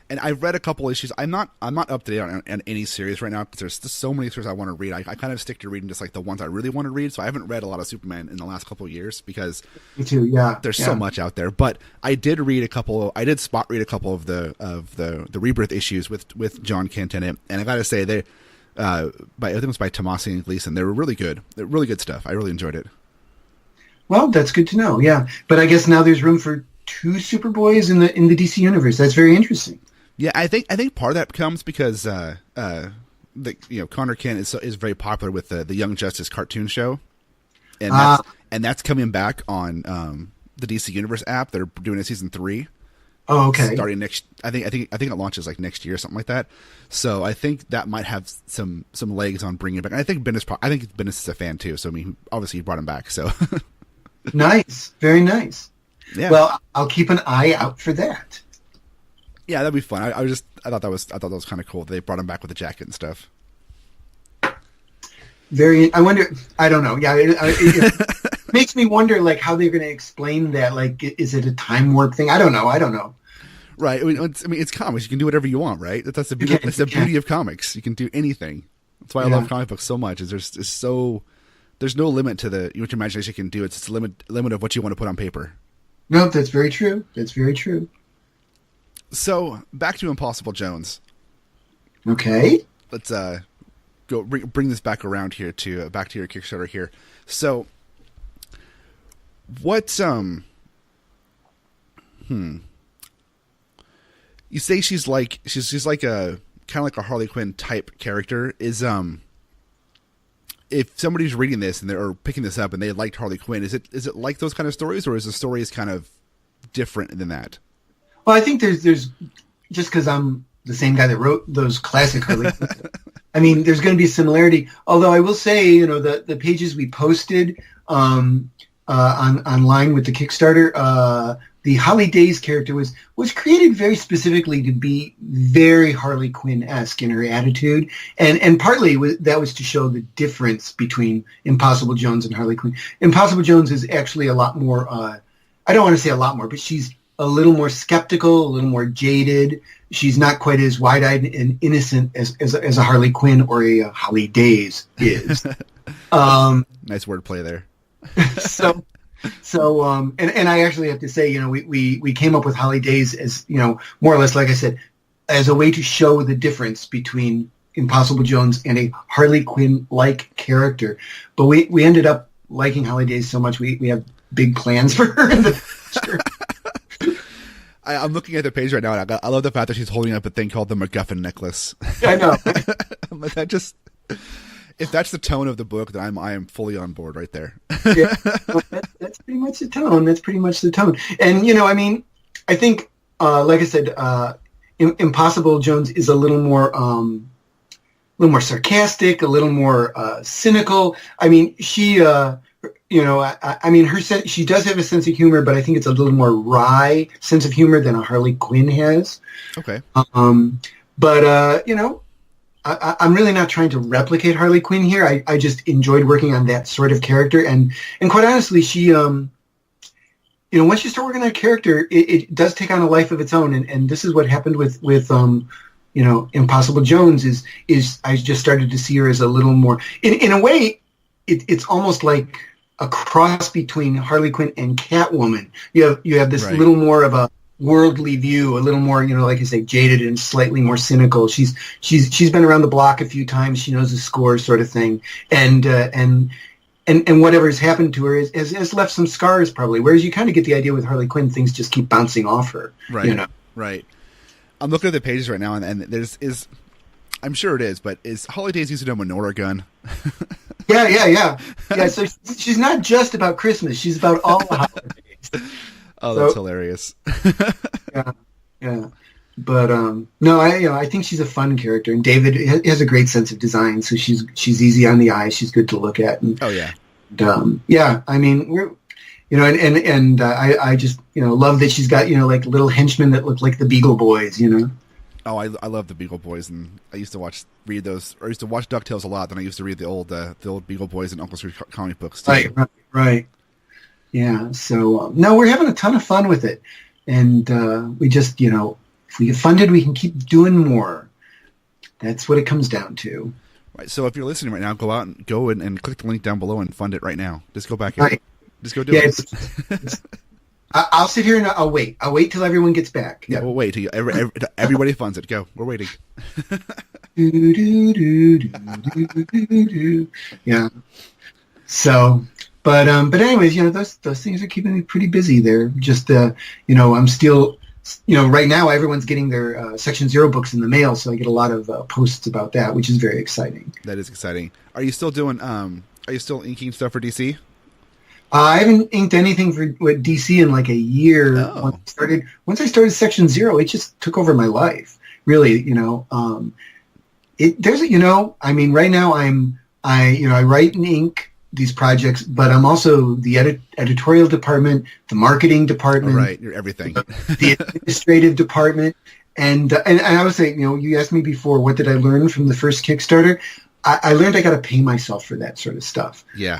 [SPEAKER 3] and I've read a couple issues. I'm not up to date on any series right now because there's just so many stories I want to read. I kind of stick to reading just like the ones I really want to read. So I haven't read a lot of Superman in the last couple of years because
[SPEAKER 4] me too. Yeah,
[SPEAKER 3] there's so much out there. But I did read a couple. I did spot read a couple of the Rebirth issues with John Kent in it, and I got to say I think it was by Tomasi and Gleason. They were really good. They're really good stuff. I really enjoyed it.
[SPEAKER 4] Well, that's good to know. Yeah, but I guess now there's room for 2 Superboys in the DC universe. That's very interesting.
[SPEAKER 3] Yeah, I think part of that comes because Connor Kent is very popular with the Young Justice cartoon show, and that's coming back on the DC Universe app. They're doing a season 3. Oh, okay. Starting next, I think it launches like next year or something like that. So I think that might have some legs on bringing it back. And I think Bendis is a fan too. So I mean, obviously he brought him back. So
[SPEAKER 4] nice, very nice.
[SPEAKER 3] Yeah.
[SPEAKER 4] Well, I'll keep an eye out for that.
[SPEAKER 3] Yeah, that'd be fun. I thought that was kind of cool. They brought him back with the jacket and stuff.
[SPEAKER 4] I wonder. I don't know. Yeah, it makes me wonder, like, how they're going to explain that. Like, is it a time warp thing? I don't know.
[SPEAKER 3] Right. I mean, it's comics. You can do whatever you want, right? That's the beauty. That's the beauty of comics. You can do anything. That's why I love comic books so much. Is there's no limit to what your imagination can do. It's just a limit of what you want to put on paper.
[SPEAKER 4] No, that's very true. That's very true.
[SPEAKER 3] So back to Impossible Jones.
[SPEAKER 4] Okay.
[SPEAKER 3] Let's go bring this back around here back to your Kickstarter here. So what you say she's like a kind of like a Harley Quinn type character. Is if somebody's reading this and they're picking this up and they liked Harley Quinn, is it like those kind of stories, or is the stories kind of different than that?
[SPEAKER 4] Well, I think there's just because I'm the same guy that wrote those classic Harley Quinn. I mean, there's going to be a similarity. Although I will say, the pages we posted online with the Kickstarter, the Holly Days character was created very specifically to be very Harley Quinn-esque in her attitude, and partly that was to show the difference between Impossible Jones and Harley Quinn. Impossible Jones is actually a lot more. I don't want to say a lot more, but she's a little more skeptical, a little more jaded. She's not quite as wide-eyed and innocent as a Harley Quinn or a Holly Days is.
[SPEAKER 3] Nice wordplay there.
[SPEAKER 4] And I actually have to say, you know, we came up with Holly Days as, you know, more or less, like I said, as a way to show the difference between Impossible Jones and a Harley Quinn-like character. But we ended up liking Holly Days so much, we have big plans for her in the future.
[SPEAKER 3] I'm looking at the page right now, and I love the fact that she's holding up a thing called the MacGuffin necklace.
[SPEAKER 4] I know.
[SPEAKER 3] That just, if that's the tone of the book, then I am fully on board right there.
[SPEAKER 4] Yeah, that's pretty much the tone. That's pretty much the tone. And, you know, I mean, I think, like I said, Impossible Jones is a little more sarcastic, a little more cynical. I mean, she, you know, I mean, she does have a sense of humor, but I think it's a little more wry sense of humor than a Harley Quinn has.
[SPEAKER 3] Okay.
[SPEAKER 4] But you know, I'm really not trying to replicate Harley Quinn here. I just enjoyed working on that sort of character, and quite honestly, she, you know, once you start working on a character, it does take on a life of its own, and this is what happened with you know, Impossible Jones is I just started to see her as a little more, in a way, it's almost like a cross between Harley Quinn and Catwoman. You have this little more of a worldly view, a little more, you know, like I say, jaded and slightly more cynical. She's been around the block a few times. She knows the score, sort of thing, and whatever has happened to her has left some scars, probably. Whereas you kind of get the idea with Harley Quinn, things just keep bouncing off her.
[SPEAKER 3] Right.
[SPEAKER 4] You know.
[SPEAKER 3] Right. I'm looking at the pages right now, and there's I'm sure it is, but is Holly Days using a menorah gun?
[SPEAKER 4] Yeah. So she's not just about Christmas; she's about all the holidays.
[SPEAKER 3] Oh, that's hilarious.
[SPEAKER 4] Yeah. But no, I think she's a fun character, and David has a great sense of design. So she's easy on the eye. She's good to look at. And,
[SPEAKER 3] oh yeah.
[SPEAKER 4] And, yeah, I mean, we're, you know, and I just, you know, love that she's got, you know, like little henchmen that look like the Beagle Boys, you know.
[SPEAKER 3] Oh, I love the Beagle Boys, and I used to watch DuckTales a lot. Then I used to read the old Beagle Boys and Uncle Scrooge comic books too.
[SPEAKER 4] Right. Yeah. So no, we're having a ton of fun with it, and we just, you know, if we get funded, we can keep doing more. That's what it comes down to.
[SPEAKER 3] Right. So if you're listening right now, go and click the link down below and fund it right now. Just go back in.
[SPEAKER 4] Right.
[SPEAKER 3] Just go do it.
[SPEAKER 4] I'll sit here and I'll wait. I'll wait till everyone gets back.
[SPEAKER 3] Yeah, we'll wait till everybody funds it. Go. We're waiting.
[SPEAKER 4] Yeah. So, but anyways, you know, those things are keeping me pretty busy. They're just, you know, I'm still, you know, right now everyone's getting their Section 0 books in the mail, so I get a lot of posts about that, which is very exciting.
[SPEAKER 3] That is exciting. Are you still doing? Are you still inking stuff for DC?
[SPEAKER 4] I haven't inked anything for DC in like a year.
[SPEAKER 3] Oh.
[SPEAKER 4] Once I started Section 0, it just took over my life. Really, you know. You know, I mean, right now I write and ink these projects, but I'm also the editorial department, the marketing department.
[SPEAKER 3] Oh, right, you're everything.
[SPEAKER 4] The administrative department, and I would say, you know, you asked me before, what did I learn from the first Kickstarter? I learned I got to pay myself for that sort of stuff.
[SPEAKER 3] Yeah.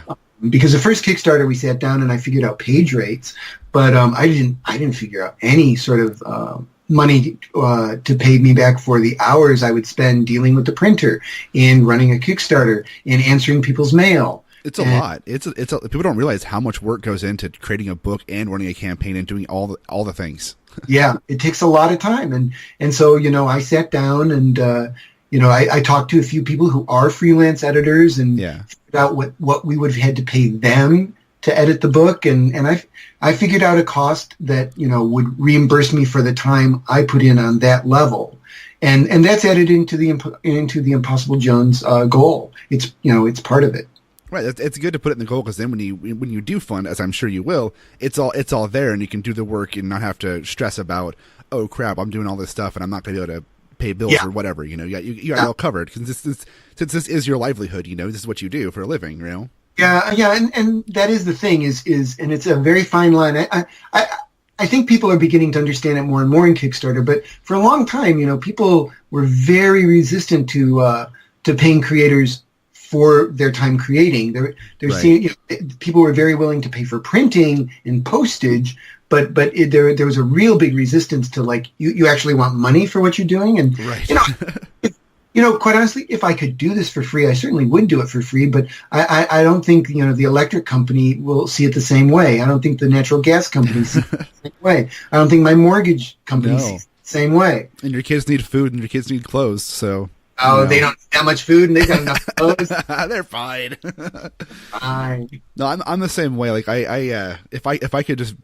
[SPEAKER 4] Because the first Kickstarter, we sat down and I figured out page rates, but I didn't figure out any sort of money to pay me back for the hours I would spend dealing with the printer, in running a Kickstarter, in answering people's mail.
[SPEAKER 3] It's a lot. People don't realize how much work goes into creating a book and running a campaign and doing all the things.
[SPEAKER 4] Yeah, it takes a lot of time, and so, you know, I sat down and you know, I talked to a few people who are freelance editors and figured out what we would have had to pay them to edit the book, and I figured out a cost that, you know, would reimburse me for the time I put in on that level, and that's added into the Impossible Jones goal. It's, you know, it's part of it.
[SPEAKER 3] Right, it's good to put it in the goal, because then when you do fund, as I'm sure you will, it's all there, and you can do the work and not have to stress about, oh crap, I'm doing all this stuff and I'm not going to be able to pay bills or whatever. You know, you got it all covered, because since this is your livelihood. You know, this is what you do for a living. You know.
[SPEAKER 4] Yeah, and that is the thing is, and it's a very fine line. I think people are beginning to understand it more and more in Kickstarter, but for a long time, you know, people were very resistant to paying creators for their time creating. They're seeing, you know, people were very willing to pay for printing and postage, there was a real big resistance to like you actually want money for what you're doing, and
[SPEAKER 3] Right.
[SPEAKER 4] Quite honestly, if I could do this for free, I certainly would do it for free. But I don't think the electric company will see it the same way. I don't think the natural gas company sees it the same way. I don't think my mortgage company sees it the same way.
[SPEAKER 3] And your kids need food, and your kids need clothes. So
[SPEAKER 4] They don't need that much food, and they've got enough clothes.
[SPEAKER 3] they're fine.
[SPEAKER 4] Fine.
[SPEAKER 3] No, I'm the same way. Like if I could just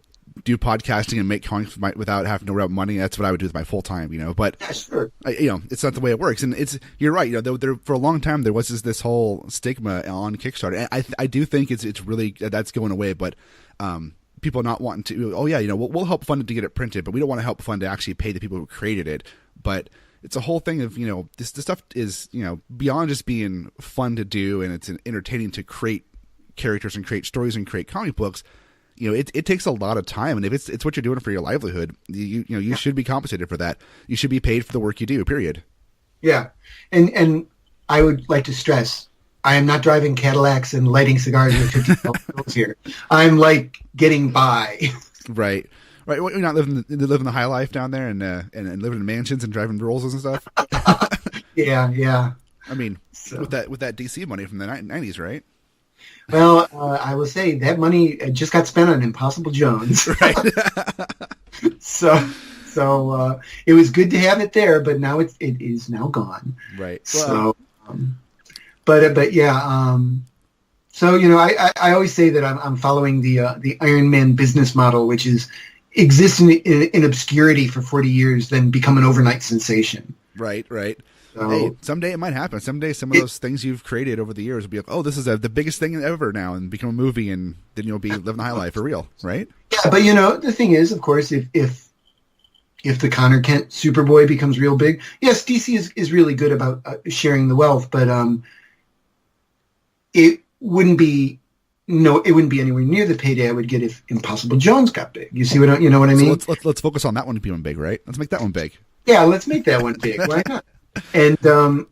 [SPEAKER 3] do podcasting and make comics without having to worry about money, that's what I would do with my full time. But
[SPEAKER 4] Yeah, sure.
[SPEAKER 3] it's not the way it works. And you're right. There for a long time there was this whole stigma on Kickstarter. And I do think it's really that's going away. But people not wanting to. Oh yeah, we'll help fund it to get it printed, but we don't want to help fund to actually pay the people who created it. But it's a whole thing of this stuff is beyond just being fun to do, and it's entertaining to create characters and create stories and create comic books. It takes a lot of time, and if it's what you're doing for your livelihood, you should be compensated for that. You should be paid for the work you do. Period.
[SPEAKER 4] Yeah, and I would like to stress, I am not driving Cadillacs and lighting cigars with $50 here. I'm like getting by.
[SPEAKER 3] Right. Well, you're not living the high life down there and living in mansions and driving Rolls and stuff.
[SPEAKER 4] Yeah.
[SPEAKER 3] I mean, with that DC money from the 90s, right?
[SPEAKER 4] Well, I will say that money just got spent on Impossible Jones.
[SPEAKER 3] Right.
[SPEAKER 4] So it was good to have it there, but now it is now gone.
[SPEAKER 3] Right.
[SPEAKER 4] So, but yeah. So I always say that I'm following the Iron Man business model, which is exist in obscurity for 40 years, then become an overnight sensation.
[SPEAKER 3] Right.
[SPEAKER 4] So,
[SPEAKER 3] hey, someday it might happen. Someday some of those things you've created over the years will be like, oh, this is the biggest thing ever now, and become a movie, and then you'll be living the high life for real, right?
[SPEAKER 4] Yeah, but the thing is, of course, if the Connor Kent Superboy becomes real big, yes, DC is really good about sharing the wealth, but it wouldn't be anywhere near the payday I would get if Impossible Jones got big. You see what I mean?
[SPEAKER 3] So let's focus on that one being big, right? Let's make that one big.
[SPEAKER 4] Yeah, let's make that one big. Why not? And and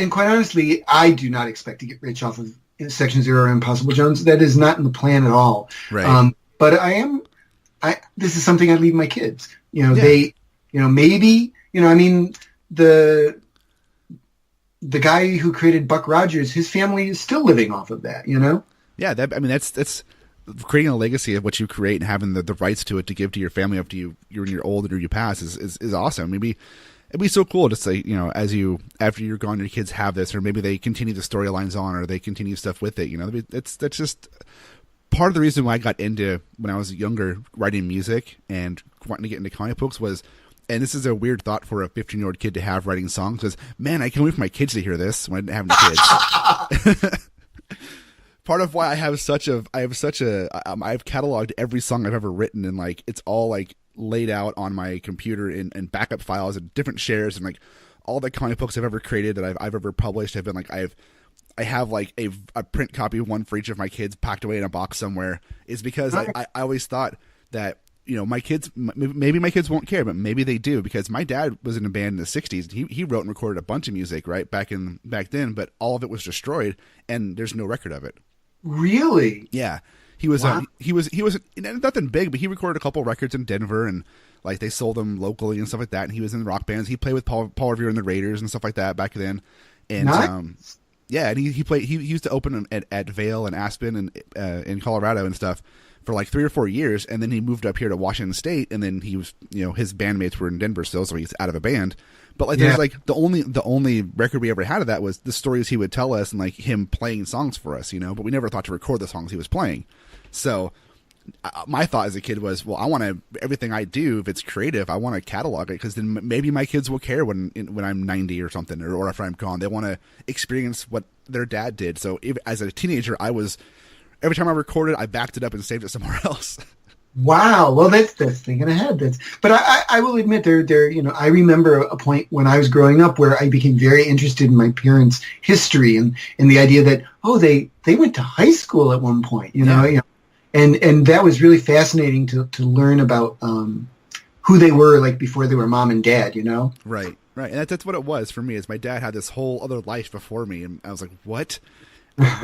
[SPEAKER 4] quite honestly, I do not expect to get rich off of Section Zero or Impossible Jones. That is not in the plan at all.
[SPEAKER 3] Right.
[SPEAKER 4] But this is something I leave my kids. They, maybe, the guy who created Buck Rogers, his family is still living off of that.
[SPEAKER 3] Yeah, that's creating a legacy of what you create and having the rights to it to give to your family after you're old or you pass is awesome. Maybe it'd be so cool to say, after you're gone, your kids have this, or maybe they continue the storylines on, or they continue stuff with it. That's just part of the reason why I got into, when I was younger, writing music and wanting to get into comic books was, and this is a weird thought for a 15-year-old kid to have writing songs, because, man, I can't wait for my kids to hear this when I didn't have any kids. Part of why I've cataloged every song I've ever written, and it's all laid out on my computer in backup files and different shares, and all the comic books I've ever created that I've ever published have been I have a print copy of one for each of my kids packed away in a box somewhere, is because I always thought that my kids, maybe my kids won't care, but maybe they do, because my dad was in a band in the 60s. He wrote and recorded a bunch of music right back then, but all of it was destroyed and there's no record of it.
[SPEAKER 4] Really?
[SPEAKER 3] Yeah. He was nothing big, but he recorded a couple records in Denver, and they sold them locally and stuff like that. And he was in rock bands. He played with Paul Revere and the Raiders and stuff like that back then. And
[SPEAKER 4] nice.
[SPEAKER 3] Yeah, and he used to open at Vail and Aspen and in Colorado and stuff for 3 or 4 years, and then he moved up here to Washington State, and then he was his bandmates were in Denver still, so he's out of a band. But there's the only record we ever had of that was the stories he would tell us, and him playing songs for us, but we never thought to record the songs he was playing. So my thought as a kid was, well, I want to, everything I do, if it's creative, I want to catalog it, because then maybe my kids will care when I'm 90 or something, or if I'm gone, they want to experience what their dad did. So as a teenager, every time I recorded, I backed it up and saved it somewhere else.
[SPEAKER 4] Wow. Well, that's thinking ahead. But I will admit there, I remember a point when I was growing up where I became very interested in my parents' history and the idea that, they went to high school at one point, and that was really fascinating to learn about who they were before they were mom and dad, Right.
[SPEAKER 3] And that's what it was for me, is my dad had this whole other life before me, and I was like, what?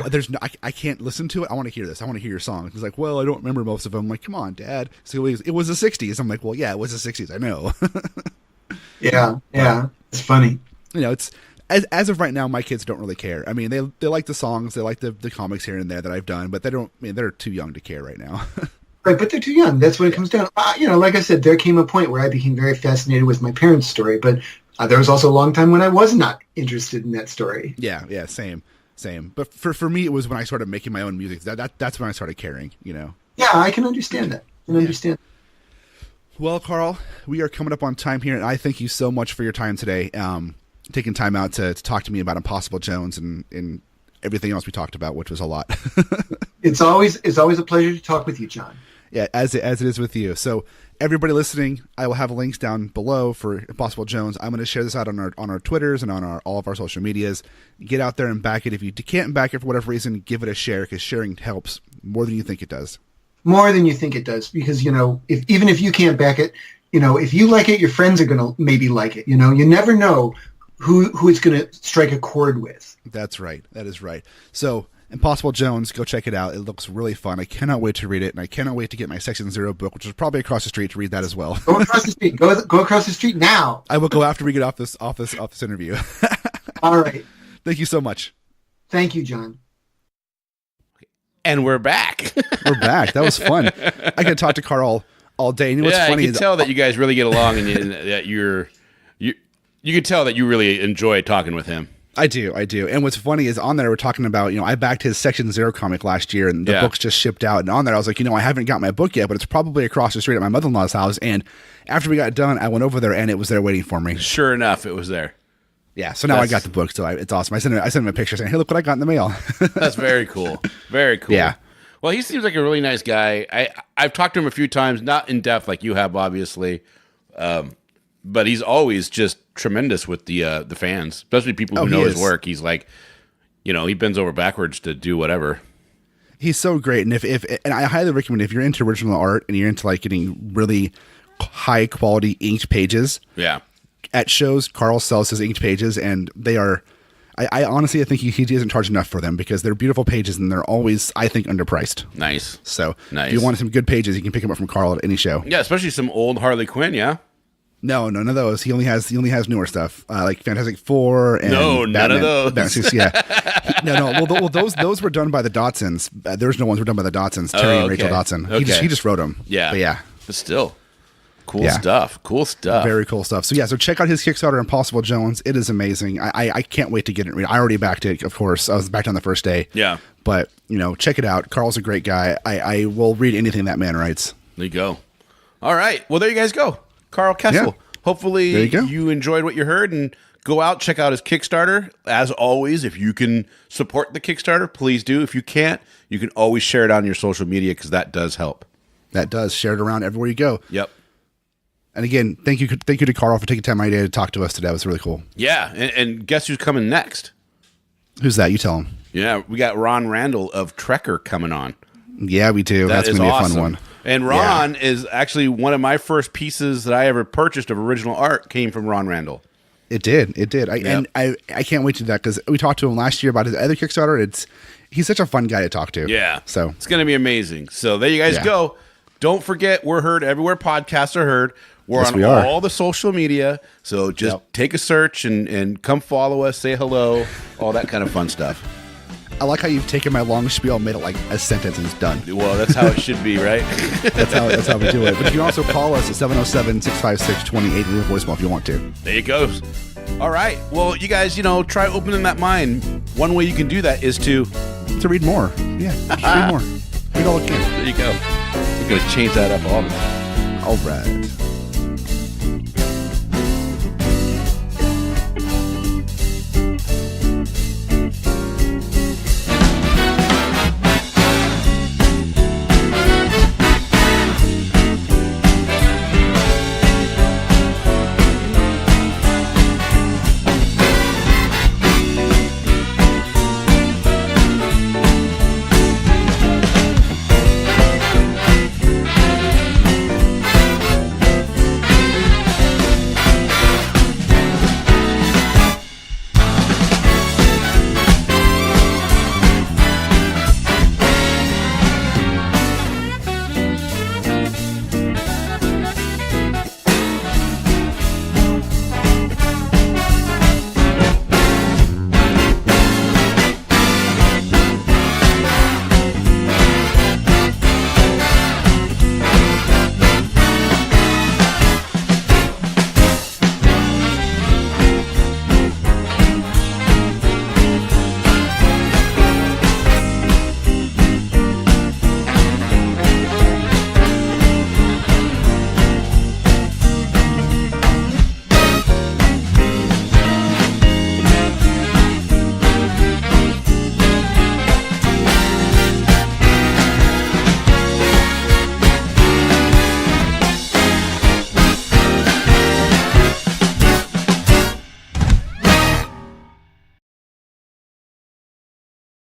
[SPEAKER 3] there's no, I can't listen to it. I want to hear this. I want to hear your song. He's like, well, I don't remember most of them. I'm like, come on, Dad. So it was the 60s. I'm like, well, yeah, it was the 60s. I know.
[SPEAKER 4] Yeah. It's funny.
[SPEAKER 3] You know, it's as of right now, my kids don't really care. I mean, they like the songs, they like the comics here and there that I've done, but they don't. I mean, they're too young to care right now.
[SPEAKER 4] Right, but they're too young. That's what it comes down. You know, like I said, there came a point where I became very fascinated with my parents' story, but there was also a long time when I was not interested in that story.
[SPEAKER 3] Yeah, same. But for me, it was when I started making my own music. That's when I started caring. You know.
[SPEAKER 4] Yeah, I can understand that. Understand.
[SPEAKER 3] Well, Karl, we are coming up on time here, and I thank you so much for your time today. Taking time out to talk to me about Impossible Jones and everything else we talked about, which was a lot.
[SPEAKER 4] It's always a pleasure to talk with you, John.
[SPEAKER 3] Yeah, as it is with you. So everybody listening, I will have links down below for Impossible Jones. I'm going to share this out on our Twitters and on all of our social medias. Get out there and back it. If you can't back it for whatever reason, give it a share, because sharing helps more than you think it does. More than you think it does, because, you know, even if you can't back it, you know, if you like it, your friends are going to maybe like it. You know, you never know who it's going to strike a chord with. That's right. That is right. So Impossible Jones, go check it out. It looks really fun. I cannot wait to read it, and I cannot wait to get my Section 0 book, which is probably across the street, to read that as well. Go across the street. Go across the street now. I will go after we get off this interview. All right. Thank you so much. Thank you, John.
[SPEAKER 2] And we're back.
[SPEAKER 3] We're back. That was fun. I could talk to Karl all day. And what's funny
[SPEAKER 2] you can tell that you guys really get along, and that you can tell that you really enjoy talking with him. I do. And what's funny is on there we're talking about, you know, I backed his Section 0 comic last year, and the book's just shipped out. And on there I was like, you know, I haven't got my book yet, but it's probably across the street at my mother-in-law's house. And after we got done, I went over there, and it was there waiting for me. Sure enough, it was there. Yeah, so now I got the book, so it's awesome. I sent him a picture saying, hey, look what I got in the mail. That's very cool. Very cool. Yeah. Well, he seems like a really nice guy. I've talked to him a few times, not in depth like you have, obviously, but he's always just tremendous with the fans, especially people who know his work. He's like, you know, he bends over backwards to do whatever. He's so great, and and I highly recommend, if you're into original art and you're into like getting really high quality inked pages. Yeah. At shows, Karl sells his inked pages, and they are. I honestly, I think he doesn't charge enough for them, because they're beautiful pages, and they're always, I think, underpriced. Nice. So if you want some good pages, you can pick them up from Karl at any show. Yeah, especially some old Harley Quinn. Yeah. No, none of those. He only has newer stuff, like Fantastic Four and none of those. Well, those were done by the Dotsons. There's no ones were done by the Dotsons. Terry and Rachel Dotson. Okay. He just wrote them. Yeah, but still. Cool stuff. Very cool stuff. So check out his Kickstarter, Impossible Jones. It is amazing. I can't wait to get it. I already backed it, of course. I was backed on the first day. Yeah. But, you know, check it out. Karl's a great guy. I will read anything that man writes. There you go. All right. Well, there you guys go. Karl Kesel. Yeah. Hopefully you enjoyed what you heard, and go out, check out his Kickstarter. As always, if you can support the Kickstarter, please do. If you can't, you can always share it on your social media, because that does help. That does. Share it around everywhere you go. Yep. And again, thank you to Karl for taking time out of your day to talk to us today. It was really cool. Yeah, and guess who's coming next? Who's that? You tell him. Yeah, we got Ron Randall of Trekker coming on. Yeah, we do. That's going to be a fun one. And Ron is actually one of my first pieces that I ever purchased of original art came from Ron Randall. It did. And I can't wait to do that, because we talked to him last year about his other Kickstarter. He's such a fun guy to talk to. Yeah. So it's going to be amazing. So there you guys go. Don't forget, we're heard everywhere podcasts are heard. We're on all the social media, so just take a search and come follow us, say hello, all that kind of fun stuff. I like how you've taken my long spiel and made it like a sentence and it's done. Well, that's how it should be, right? that's how we do it. But you can also call us at 707-656-28 and leave a voicemail if you want to. There you go. All right. Well, you guys, try opening that mind. One way you can do that is to read more. Yeah, read more. Read all you can. There you go. We're going to change that up all the time. All right.